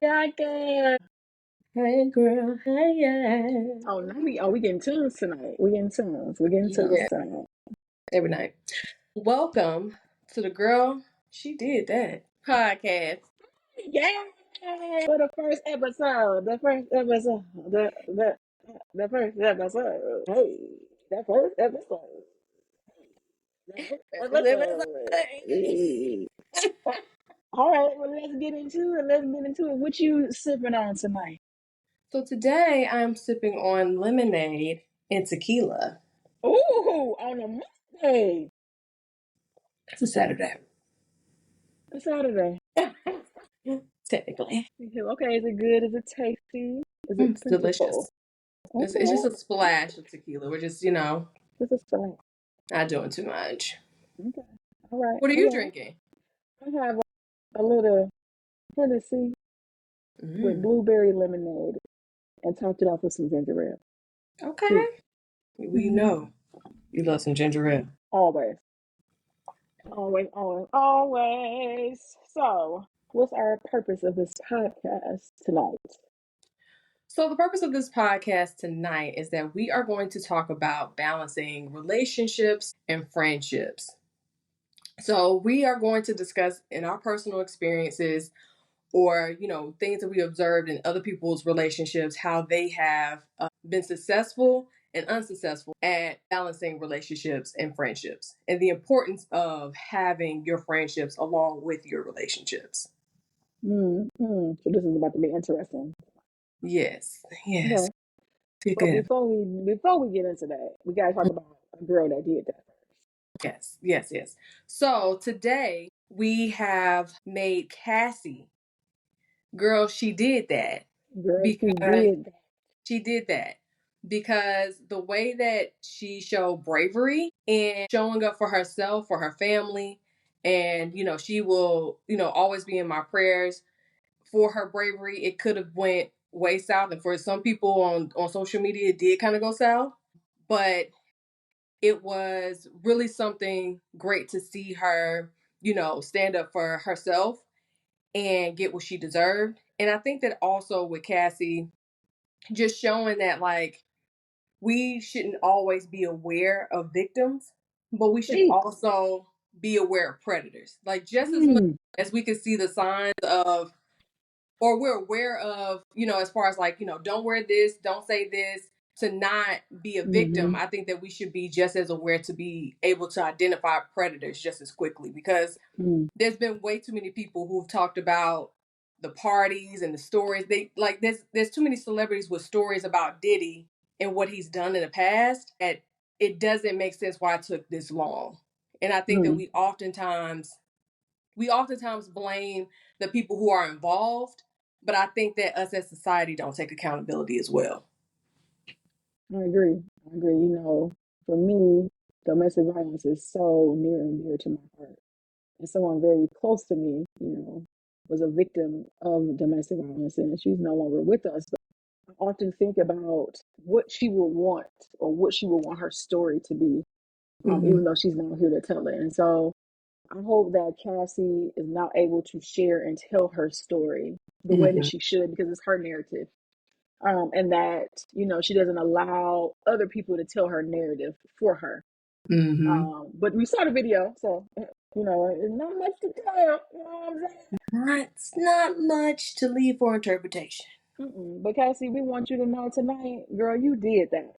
Yeah, girl. Hey girl, hey yeah. We getting tunes tonight. We getting tunes. We getting tunes Yeah, tonight. every night. Welcome to the Girl She Did That podcast. Yeah. For the first episode. The first episode. The first episode. Hey. The first episode. The first episode. Hey. All right, well let's get into it. Let's get into it. What you sipping on tonight? So today I'm sipping on lemonade and tequila. Ooh, on a Monday. It's a Saturday. It's Saturday. Technically. Okay, is it good? Is it tasty? Is it It's plentiful? delicious. It's Okay, just a splash of tequila. We're just this is fine. not doing too much. Okay, all right, What are you all right. drinking? I have a little Hennessy with Mm, blueberry lemonade and topped it off with some ginger ale. okay. Tea. We know you love some ginger ale. Always, always, always, always. So, what's our purpose of this podcast tonight? So, the purpose of this podcast tonight is that we are going to talk about balancing relationships and friendships. So, we are going to discuss in our personal experiences or things that we observed in other people's relationships, how they have been successful and unsuccessful at balancing relationships and friendships, and the importance of having your friendships along with your relationships. So this is about to be interesting. Yes, yes, Okay, good, but good. before we get into that, we gotta talk about a girl that did that. Yes, yes, yes. So today we have made Cassie, girl, she did that Girl, she because did that. she did that because the way that she showed bravery in showing up for herself, for her family, and she will always be in my prayers for her bravery. It could have went way south, and for some people on social media, it did kind of go south, but it was really something great to see her stand up for herself and get what she deserved. And I think that also with Cassie, just showing that like we shouldn't always be aware of victims, but we should Speak. also be aware of predators. Like just as much Mm, as we can see the signs of, or we're aware of as far as like don't wear this, don't say this, to not be a victim. mm-hmm, I think that we should be just as aware to be able to identify predators just as quickly, because mm, there's been way too many people who've talked about the parties and the stories. They like there's too many celebrities with stories about Diddy and what he's done in the past, that it doesn't make sense why it took this long. And I think that mm. we oftentimes blame the people who are involved, but I think that us as society don't take accountability as well. I agree. I agree. For me, domestic violence is so near and dear to my heart. And someone very close to me, was a victim of domestic violence, and she's no longer with us. But I often think about what she would want, or what she would want her story to be, Mm-hmm. even though she's not here to tell it. And so I hope that Cassie is now able to share and tell her story the way that Mm-hmm. she should, because it's her narrative. And that she doesn't allow other people to tell her narrative for her. Mm-hmm. But we saw the video, so it's not much to tell. You know what I'm saying? Not much to leave for interpretation. But Cassie, we want you to know tonight, girl, you did that.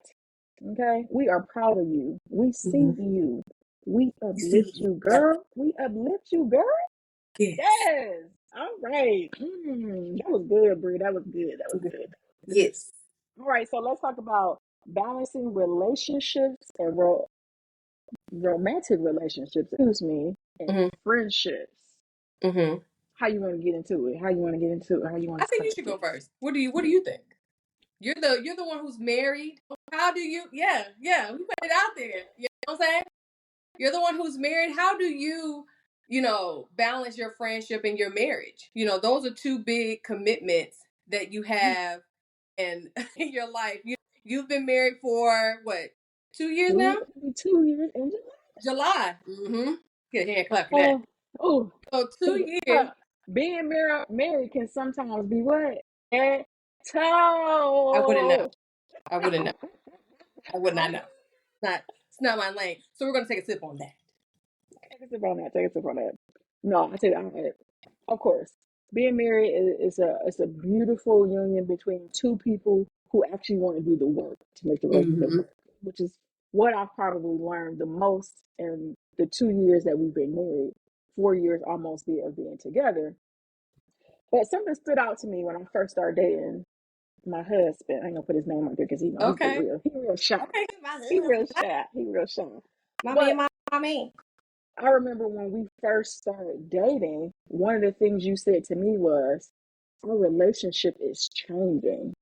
Okay, we are proud of you. We see Mm-hmm. you. We You see, uplift you, girl. We uplift you, girl. yes, Yes. All right. That was good, Bree. That was good. That was good. yes. All right. So let's talk about balancing relationships and romantic relationships. Excuse me, and Mm-hmm. friendships. Mm-hmm. How you want to get into it? How you want to get into it? How you want I to think you start should go this? first. What do you think? You're the one who's married. How do you? Yeah, yeah. We put it out there. You know what I'm saying? You're the one who's married. How do you balance your friendship and your marriage? Those are two big commitments that you have in in your life. You've been married for what, 2 years now? 2 years in July. July. Mm-hmm. Get a hand clap for that. Oh, oh, So two take it. years. being married can sometimes be what? I wouldn't know. Toe. I wouldn't know. I would not know. It's not my lane. So we're gonna take a sip on that. Take a sip on that. Take a sip on that. No, I tell you, of course, being married is a beautiful union between two people who actually want to do the work to make the relationship Mm-hmm. work, which is what I've probably learned the most in the 2 years that we've been married, 4 years almost of being together. But something stood out to me when I first started dating my husband. I ain't gonna put his name out there because Okay. he real shy. Okay. My He real husband. shy. He real shy. My man. But My man. I remember when we first started dating, one of the things you said to me was, our relationship is changing.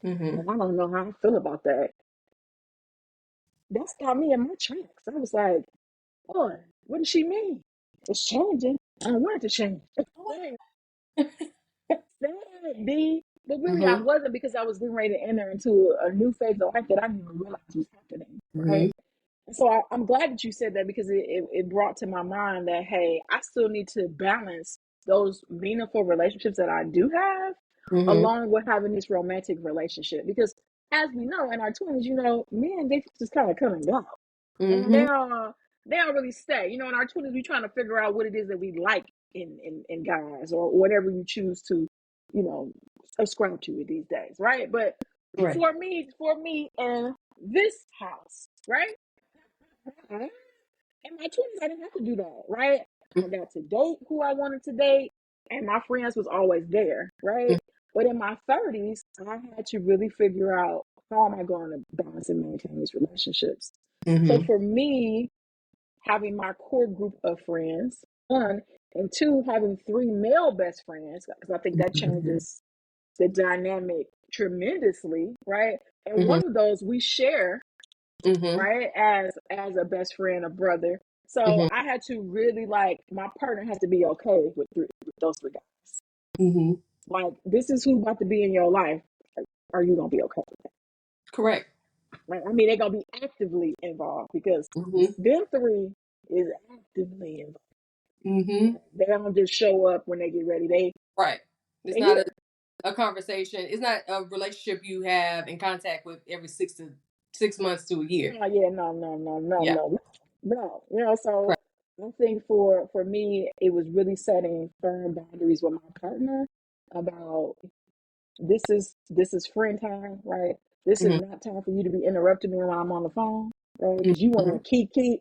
Mm-hmm. And I don't know how I feel about that. That stopped me in my tracks. I was like, boy, what does she mean? It's changing. I don't want it to change. That sad, D. But really, I Mm-hmm. wasn't because I was getting ready to enter into a new phase of life that I didn't even realize was happening, right? Mm-hmm. So I'm glad that you said that because it brought to my mind that, hey, I still need to balance those meaningful relationships that I do have Mm-hmm. along with having this romantic relationship. Because as we know, in our 20s, men, they just kind of come and go. And Mm-hmm. they don't really stay. In our 20s, we're trying to figure out what it is that we like in guys or whatever you choose to, you know, ascribe to these days, right? But Right. for me in this house, right? In my 20s, I didn't have to do that, right? I got to date who I wanted to date, and my friends was always there, right? But in my 30s, I had to really figure out how am I going to balance and maintain these relationships. So Mm-hmm. for me, having my core group of friends, one, and two, having three male best friends, because I think that Mm-hmm. changes the dynamic tremendously, right? And Mm-hmm. one of those we share, Mm-hmm. right, as a best friend, a brother. So Mm-hmm. I had to really like my partner has to be okay with those three guys. Mm-hmm. Like this is who about to be in your life. Are you gonna be okay with that? Correct. Right? I mean, they're gonna be actively involved because Mm-hmm. them three is actively involved. Mm-hmm. They don't just show up when they get ready. Right. It's They not here. a conversation. It's not a relationship you have in contact with every 6 months to a year. Oh yeah, no, no, no, no, Yeah. no, no. So Right. I think for me, it was really setting firm boundaries with my partner about this is friend time, right? This is Mm-hmm. not time for you to be interrupting me when I'm on the phone, right? Because you want Mm-hmm. to key,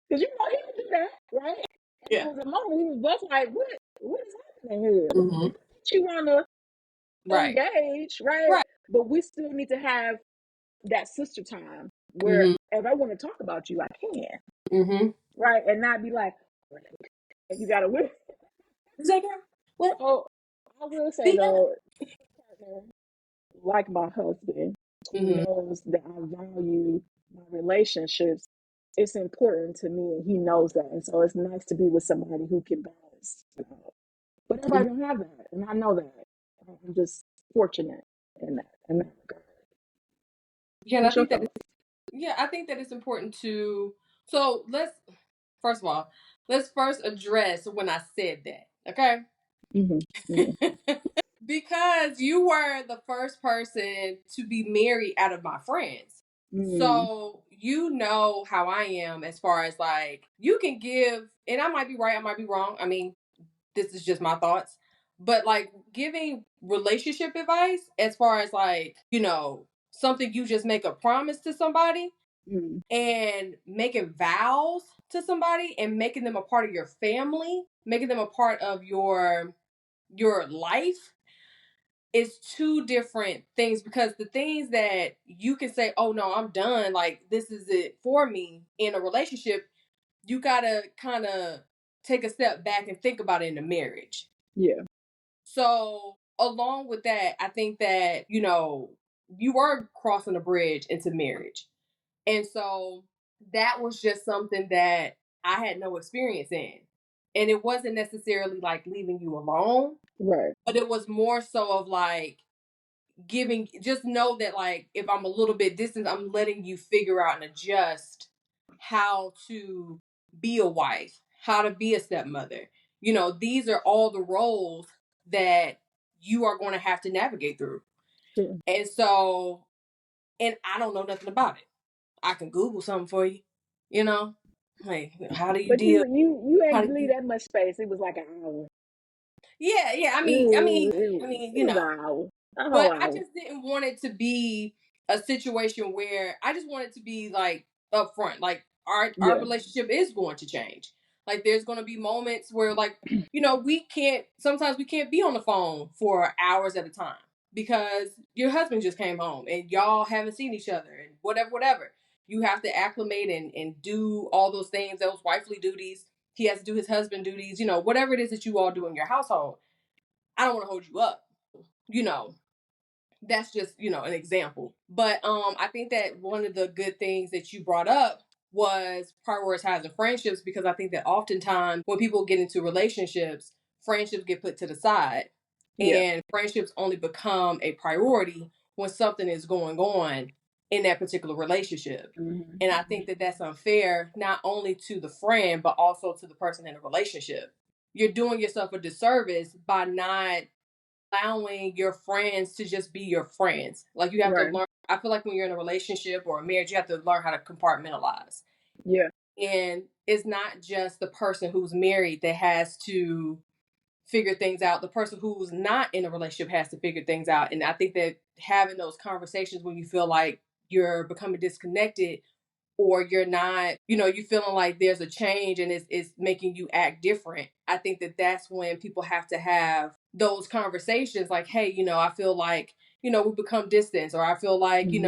because he would do that, right? And there Yeah. was a moment we was both like, what is happening here? Mm-hmm. You want to Right. engage, right? Right. But we still need to have that sister time where Mm-hmm. if I want to talk about you, I can, Mm-hmm. right? And not be like, you got to win. Is that girl? What? So I will say Speak up. though, partner, like my husband, who Mm-hmm. knows that I value my relationships, it's important to me, and he knows that. And so it's nice to be with somebody who can balance. But Mm-hmm. everybody don't have that, and I know that. I'm just fortunate in that regard. Yeah, and I What's your think that thoughts? yeah, I think that it's important to. So let's first of all, let's first address when I said that. Okay. Hmm. Hmm. Because you were the first person to be married out of my friends. Mm. So you know how I am as far as like you can give, and I might be right, I might be wrong. I mean, this is just my thoughts. But like giving relationship advice as far as like, something you just make a promise to somebody Mm. and making vows to somebody and making them a part of your family, making them a part of your life is two different things because the things that you can say, oh no, I'm done, like this is it for me in a relationship, you gotta kind of take a step back and think about it in a marriage. Yeah. So, along with that, I think that, you were crossing a bridge into marriage. And so that was just something that I had no experience in. And it wasn't necessarily like leaving you alone, Right. but it was more so of like just know that like if I'm a little bit distant, I'm letting you figure out and adjust how to be a wife, how to be a stepmother, these are all the roles that you are going to have to navigate through. Sure. And so, and I don't know nothing about it. I can Google something for you, you know, like how do you But deal? you How ain't do leave you? that much space. It was like an hour. Yeah, yeah. I mean, I mean, I It mean, was an hour. A whole but I hour. just didn't want it to be a situation where I just want it to be like upfront. Like our Yeah. relationship is going to change. Like there's going to be moments where we can't sometimes we can't be on the phone for hours at a time because your husband just came home and y'all haven't seen each other and whatever. You have to acclimate and do all those things, those wifely duties. He has to do his husband duties, whatever it is that you all do in your household. I don't want to hold you up. You know, that's just an example, but I think that one of the good things that you brought up was prioritizing friendships, because I think that oftentimes when people get into relationships, friendships get put to the side, Yeah. and friendships only become a priority when something is going on in that particular relationship. Hmm. And I think that that's unfair, not only to the friend but also to the person in the relationship. You're doing yourself a disservice by not allowing your friends to just be your friends. Like you have to Right. learn. I feel like when you're in a relationship or a marriage, you have to learn how to compartmentalize. Yeah. And it's not just the person who's married that has to figure things out. The person who's not in a relationship has to figure things out. And I think that having those conversations when you feel like you're becoming disconnected, or you're not, you feeling like there's a change and it's making you act different. I think that that's when people have to have those conversations like, hey, I feel like, we become distant, or I feel like, Hmm.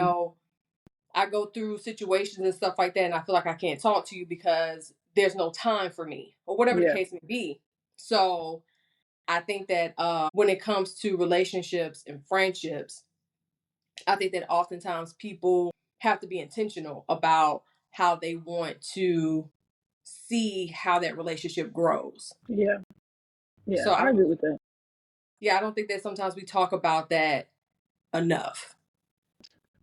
I go through situations and stuff like that and I feel like I can't talk to you because there's no time for me, or whatever the Yeah. case may be. So I think that when it comes to relationships and friendships, I think that oftentimes people have to be intentional about how they want to see how that relationship grows. Yeah. Yeah. So I agree with that. I don't think that sometimes we talk about that enough.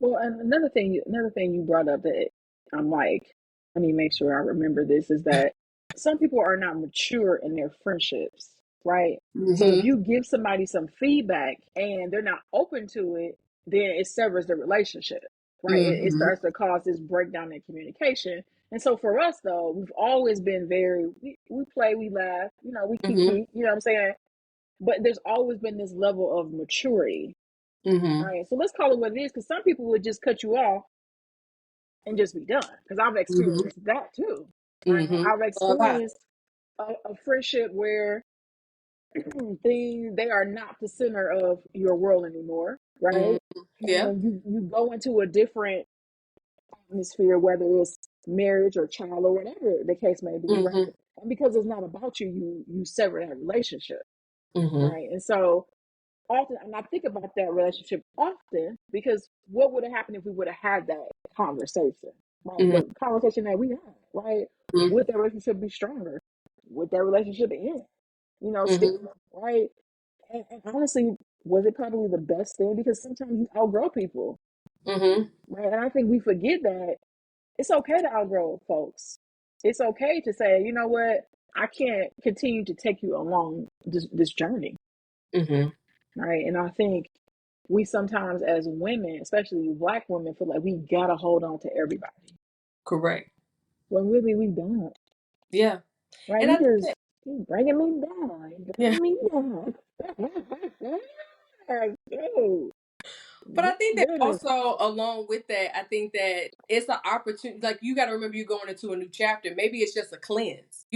Well, and another thing you brought up that I'm like, let me make sure I remember this is that some people are not mature in their friendships, right? So if Mhm. you give somebody some feedback and they're not open to it, then it severs the relationship, right? It Mhm. starts to cause this breakdown in communication. And so for us though, we've always been we play, we laugh, we Mhm. kiki, you know what I'm saying? But there's always been this level of maturity. All Mhm. right, so let's call it what it is, because some people would just cut you off and just be done. Because I've Mhm. experienced that too. Right, Mhm. I've Clubhouse. experienced a friendship where they are not the center of your world anymore, Mhm. right? Yeah. And you go into a different atmosphere, whether it's marriage or child or whatever the case may be, right? Mhm. And because it's not about you, you sever that relationship, Mhm. right? And so often, and I think about that relationship often, because what would have happened if we would have had that conversation, right? Mhm. The conversation that we had, right? Mhm. Would that relationship be stronger? Would that relationship end? Still, Mhm. right? And honestly, was it probably the best thing? Because sometimes you outgrow people, Mhm. right? And I think we forget that it's okay to outgrow folks. It's okay to say, you know what, I can't continue to take you along this journey, Mhm. right? And I think we sometimes, as women, especially black women, feel like we gotta hold on to everybody. Correct. When really we don't, Yeah. right? And I think that, You bringing me down, you yeah. bringing me down. Oh, But I think that goodness. also along with that, I think that it's an opportunity. Like you got to remember, you're going into a new chapter. Maybe it's just a cleanse,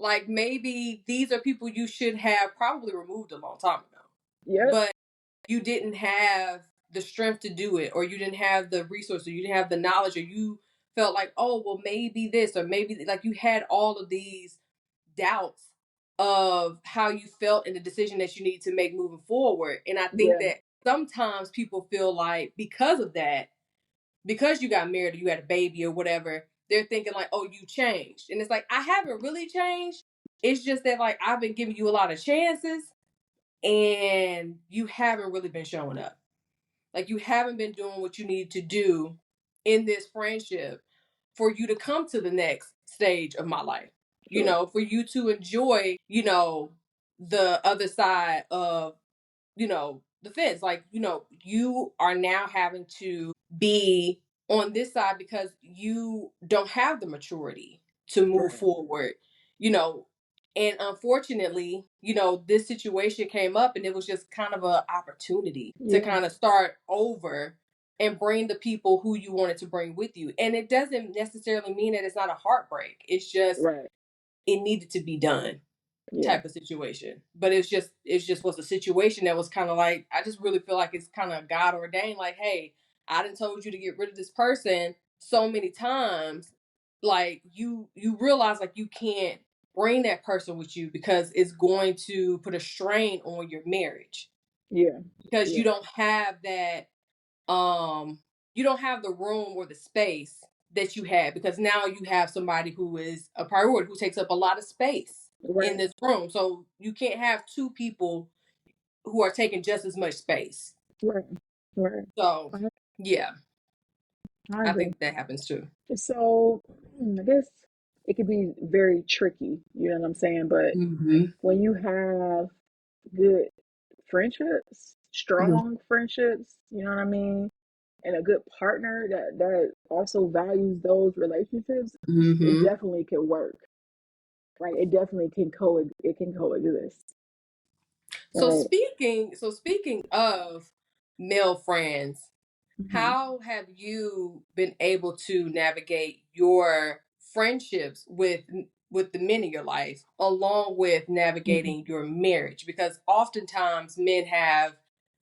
Like maybe these are people you should have probably removed a long time ago, Yep, but you didn't have the strength to do it, or you didn't have the resources, or you didn't have the knowledge, or you felt like, oh, well, maybe this, or maybe like you had all of these doubts of how you felt in the decision that you need to make moving forward. And I think yeah, that sometimes people feel like because of that, because you got married or you had a baby or whatever, they're thinking like, oh, you changed. And it's like, I haven't really changed. It's just that like I've been giving you a lot of chances and you haven't really been showing up. Like you haven't been doing what you need to do in this friendship for you to come to the next stage of my life. Sure. for you to enjoy, the other side of, the fence. Like, you are now having to be on this side because you don't have the maturity to move Right. forward, you know. And unfortunately, this situation came up and it was just kind of an opportunity to Yeah. kind of start over and bring the people who you wanted to bring with you. And it doesn't necessarily mean that it's not a heartbreak. It's just Right. it needed to be done Yeah. type of situation. But it's just was a situation that was kind of like, I just really feel like it's kind of God ordained. Like, hey, I done told you to get rid of this person so many times. Like, you realize like you can't bring that person with you because it's going to put a strain on your marriage, Yeah. because Yeah. um you don't have the room or the space that you had, because now you have somebody who is a priority, who takes up a lot of space in Right. this room. So you can't have two people who are taking just as much space. Right. Right. So I, yeah, I I agree. think that happens too. So I guess it could be very tricky, you know what I'm saying? But Mm-hmm. when you have good friendships, Mm-hmm. strong friendships, you know what I mean? And a good partner that also values those relationships, it Mm-hmm. definitely can work, right? It definitely can it can coexist, right? So speaking of male friends, Hmm. how have you been able to navigate your friendships with the men in your life, along with Hmm. navigating your marriage? Because oftentimes men have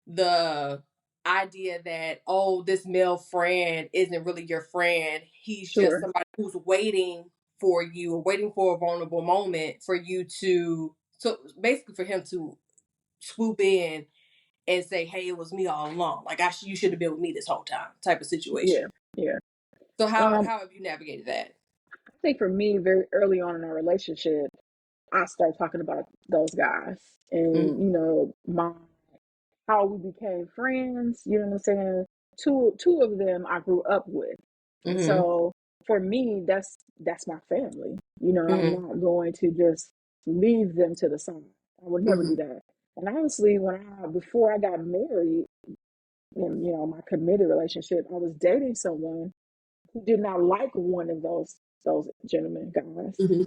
the idea that, oh, this male friend isn't really your friend, he's just Sure. somebody who's waiting for you, or waiting for a vulnerable moment for you to, so basically for him to swoop in and say, "Hey, it was me all along. Like, you should have been with me this whole time," type of situation. Yeah. Yeah. So how Um, how have you navigated that? I think for me, very early on in our relationship, I started talking about those guys, and Mm-hmm. my how we became friends. You know what I'm saying? Two of them I grew up with, and Mm-hmm. so for me, that's my family. I'm Mm-hmm. not going to just leave them to the side. I would never Mm-hmm. do that. And honestly, before I got married, in my committed relationship, I was dating someone who did not like one of those gentlemen guys, Mm-hmm.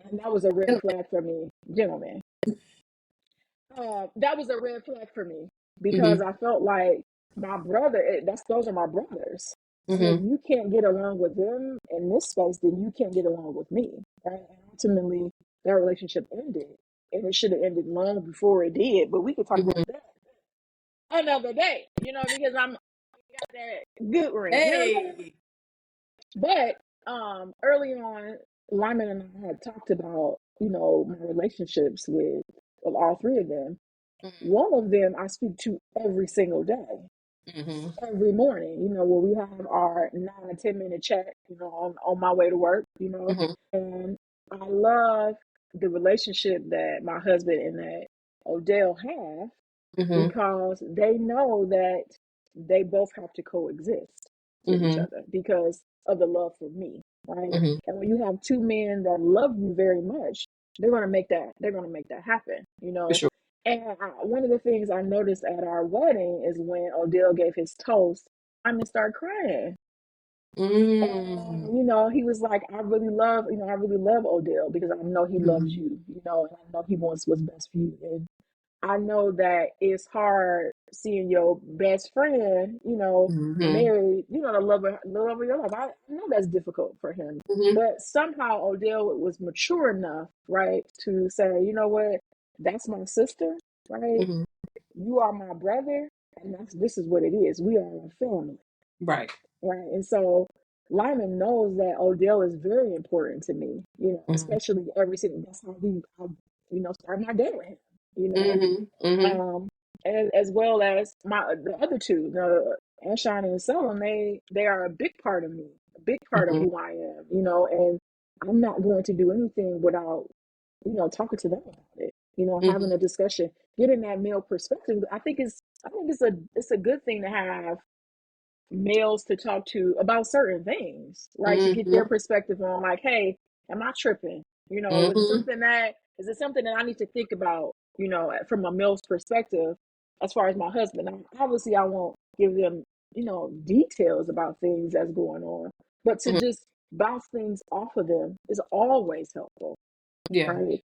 and that was a red flag for me, gentlemen. That was a red flag for me because Mm-hmm. I felt like my brother. Those are my brothers, and if Mm-hmm. you can't get along with them in this space, then you can't get along with me, right? And ultimately, that relationship ended, and it should have ended long before it did. But we could talk Mm-hmm. about that another day, because I got that good ring, you know what I'm saying? Hey. But early on, Lyman and I had talked about my relationships with all three of them. Mm-hmm. One of them I speak to every single day, Mm-hmm. every morning, where we have our 9 or 10 minute chat, on my way to work, and I love the relationship that my husband and that Odell have Mm-hmm. because they know that they both have to coexist with each Mm-hmm. other because of the love for me, right? Mm-hmm. And when you have two men that love you very much, they're going to make that happen, For sure. and one of the things I noticed at our wedding is when Odell gave his toast, I mean, started crying. Mm-hmm. And he was like, I really love Odell because I know he loves you, and I know he wants what's best for you. And I know that it's hard seeing your best friend, Mm-hmm. married, the love of your life. I know that's difficult for him. Mm-hmm. But somehow Odell was mature enough, right, to say, you know what, that's my sister, right? Mm-hmm. You are my brother, and this is what it is. We are a family, Right. right? And so Lyman knows that Odell is very important to me, Mm-hmm. especially every single. That's how start my day with him, you know Mm-hmm. Mm-hmm. um, and as well as the other two, Anshine and Solon, they are a big part of me, a big part of Mm-hmm. who I am, and I'm not going to do anything without, talking to them about it, having Mm-hmm. a discussion, getting that male perspective. I think it's a good thing to have males to talk to about certain things, right? To get their Mm-hmm. perspective on like, hey, am I tripping? You know, Mm-hmm. is it something that I need to think about, you know, from a male's perspective, as far as my husband. Obviously, I won't give them, you know, details about things that's going on, but to Mm-hmm. just bounce things off of them is always helpful, Yeah. right?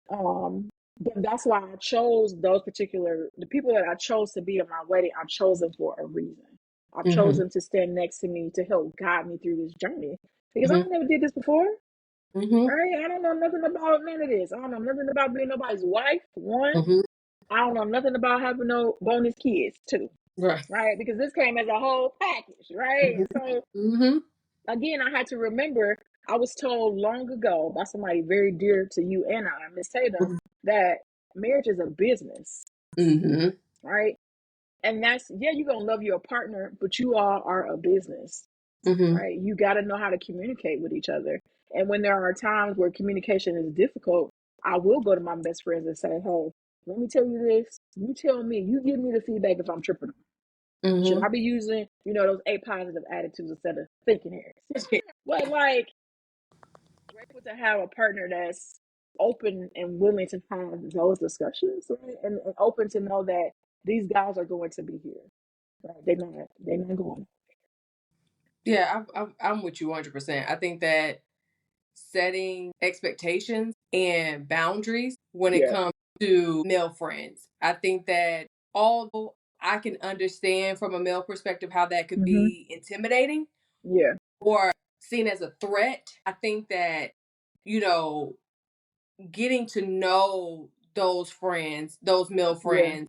Um, but that's why I chose the people that I chose to be at my wedding. I chose them for a reason. I've Mm-hmm. chosen to stand next to me to help guide me through this journey because I Mm-hmm. never did this before. Mm-hmm. Right? I don't know nothing about none of this. I don't know nothing about being nobody's wife. One, Mm-hmm. I don't know nothing about having no bonus kids. Two, Right. right? Because this came as a whole package, right? So Mm-hmm. again, I had to remember I was told long ago by somebody very dear to you and I, Miss Tatum, that marriage is a business, Mm-hmm. right? And that's, yeah, you're gonna love your partner, but you all are a business, Mm-hmm. right? You got to know how to communicate with each other. And when there are times where communication is difficult, I will go to my best friends and say, hey, let me tell you this. You tell me, you give me the feedback if I'm tripping. Should Mm-hmm. I be using, you know, those eight positive attitudes instead of thinking here? But like, grateful to have a partner that's open and willing to have those discussions, right? And open to know that these guys are going to be here. Right? They're not going. Yeah, I'm with you 100%. I think that setting expectations and boundaries when it Yeah. comes to male friends, I think that although I can understand from a male perspective how that could Hmm. be intimidating Yeah. or seen as a threat, I think that, you know, getting to know those friends, those male Yeah. friends,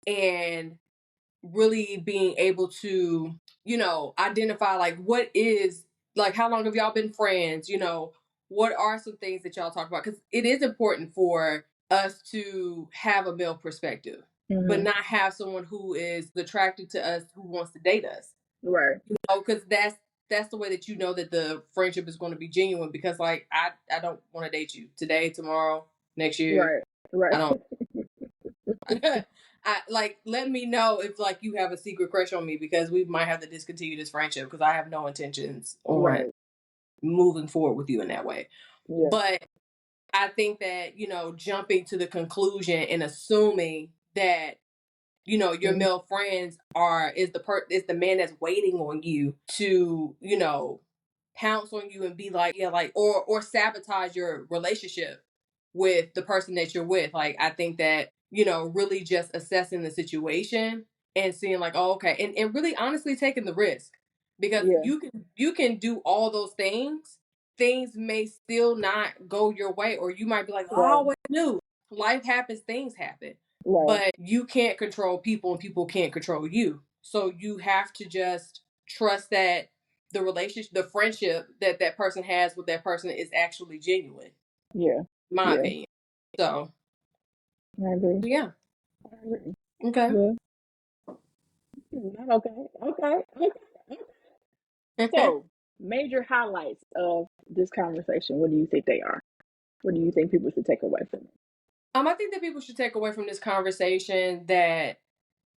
and really being able to, identify like what is like how long have y'all been friends, what are some things that y'all talk about, because it is important for us to have a male perspective but Hmm. not have someone who is attracted to us who wants to date us, Right. because that's the way that you know that the friendship is going to be genuine, because like I don't want to date you today, tomorrow, next year. Right. Right. I don't. Like, let me know if like you have a secret crush on me, because we might have to discontinue this friendship, because I have no intentions on Right. moving forward with you in that way. Yeah. But I think that, jumping to the conclusion and assuming that, your Hmm. male friends is the man that's waiting on you to, pounce on you and be like, yeah, like, or sabotage your relationship with the person that you're with. Like, I think that, really just assessing the situation and seeing like, oh, okay. And really honestly taking the risk, because Yeah. you can do all those things may still not go your way, or you might be like, oh, I Right. always knew. Life happens, things happen, Right. but you can't control people and people can't control you. So you have to just trust that the relationship, the friendship that that person has with that person is actually genuine, Yeah. my Yeah. opinion. So, I agree. yeah. I agree. Okay. Yeah. Okay. Okay. Okay. So, major highlights of this conversation. What do you think they are? What do you think people should take away from it? I think that people should take away from this conversation that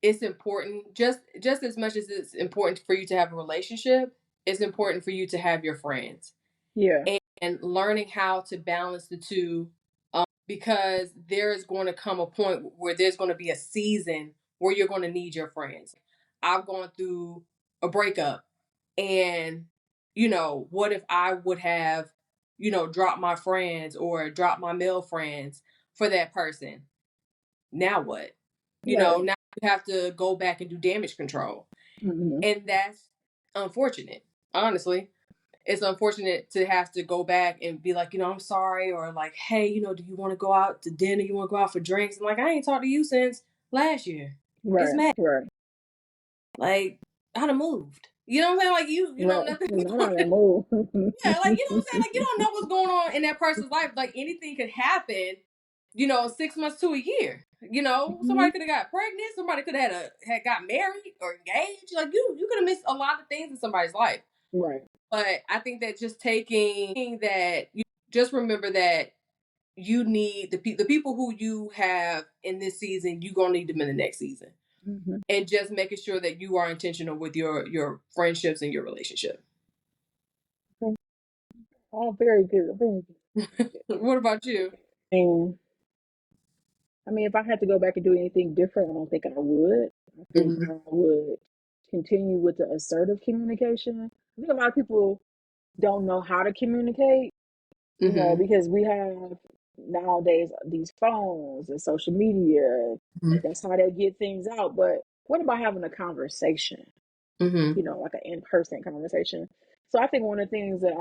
it's important, just as much as it's important for you to have a relationship, it's important for you to have your friends, Yeah. and learning how to balance the two, because there is going to come a point where there's going to be a season where you're going to need your friends. I've gone through a breakup, and what if I would have, dropped my friends or dropped my male friends for that person? Now what? Right. Now you have to go back and do damage control. Hmm. And that's unfortunate. Honestly, it's unfortunate to have to go back and be like, I'm sorry, or like, hey, do you want to go out to dinner? You want to go out for drinks? I'm like, I ain't talked to you since last year. It's Right. mad. Right. Like, I'd have moved. You know what I'm saying? Like, you know Right. nothing. No, no, no, move. Yeah, like, you know what I'm saying? Like, you don't know what's going on in that person's life. Like, anything could happen, 6 months to a year. Hmm. Somebody could have got pregnant, somebody could have had got married or engaged. Like, you could have missed a lot of things in somebody's life. Right. But I think that just taking that, you just remember that you need the people who you have in this season, you're gonna need them in the next season. Hmm. And just making sure that you are intentional with your friendships and your relationship. All very good. Very good. What about you? mean, if I had to go back and do anything different, I don't think I would. I think Mm-hmm. I would continue with the assertive communication. I think a lot of people don't know how to communicate, Mm-hmm. because we have nowadays these phones and social media. That's how they get things out. But what about having a conversation? Mm-hmm. Like an in-person conversation. So I think one of the things that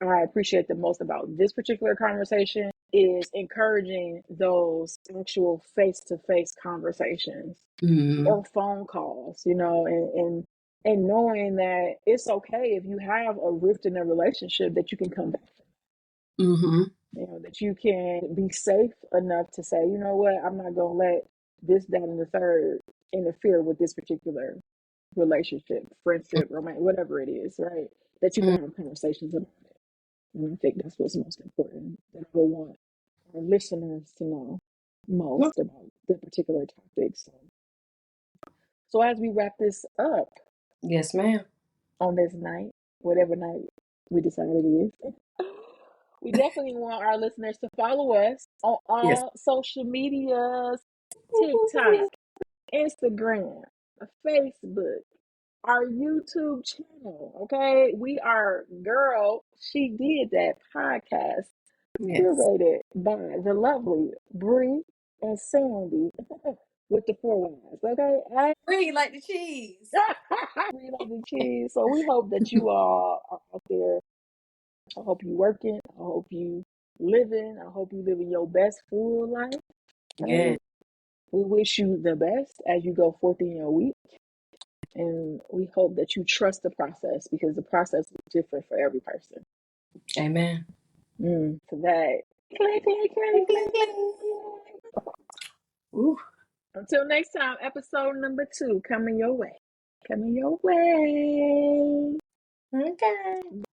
I appreciate the most about this particular conversation is encouraging those actual face-to-face conversations Mm-hmm. or phone calls, and knowing that it's okay if you have a rift in a relationship that you can come back, Mm-hmm. that you can be safe enough to say, you know what, I'm not gonna let this, that, and the third interfere with this particular relationship, friendship, romantic, whatever it is, right? That you can have conversations about it. And I think that's what's most important that I would want our listeners to know Mm-hmm. most about the particular topic. So as we wrap this up Yes, ma'am. on this night, whatever night we decide it is, we definitely want our listeners to follow us on Yes. all social medias: TikTok, Instagram, Facebook, our YouTube channel. Okay, we are Girl, She Did That podcast, Yes. curated by the lovely Bree and Sandy with the four Ys. Okay, Bree like the cheese. Bree like the cheese. So we hope that you all are out there. I hope you working. I hope you living. I hope you living your best full life. Yeah. Right. We wish you the best as you go forth in your week. And we hope that you trust the process because the process is different for every person. Amen. For that, click, click, click, Cling, cling, cling. click. Ooh. Until next time, episode number 2 coming your way. Coming your way. Okay.